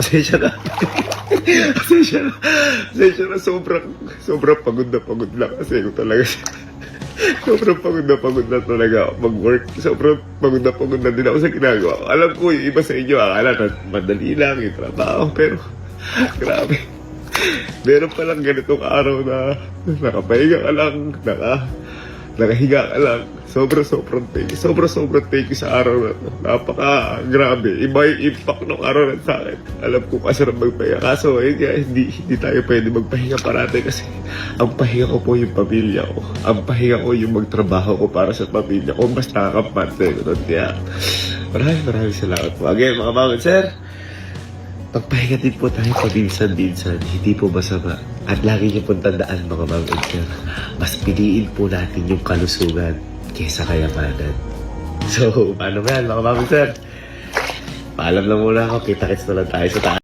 Pasensya na. Pasensya na. Sobrang pagod lang kasi ko talaga siya. Sobrang pagod na talaga ako mag-work. Sobrang pagod na din ako sa ginagawa ko. Alam ko, yung iba sa inyo, akala na madali lang yung trabaho. Pero, grabe. Meron palang ganitong araw na nakapahinga ka lang, nakahiga ka lang. Sobrang thank you. Sobrang thank you sa araw na to. Napaka-grabe. Iba yung impact ng araw na sa akin. Alam ko kasarap magpahinga. Kaso, hindi tayo pwede magpahinga parate kasi ang pahinga ko po yung pamilya ko. Ang pahinga ko yung magtrabaho ko para sa pamilya ko. Mas nakakampante ko doon. Kaya, maraming salamat po. Again, mga mga sir, pagpahinga din po tayo paminsan-minsan, hindi po masama. At lagi niyo pong tandaan, mga ma'am and sir, mas piliin po natin yung kalusugan kaysa kayamanan. So, paano nga, mga ma'am and sir? Paalam lang muna ako, kita-kits na lang tayo sa taas.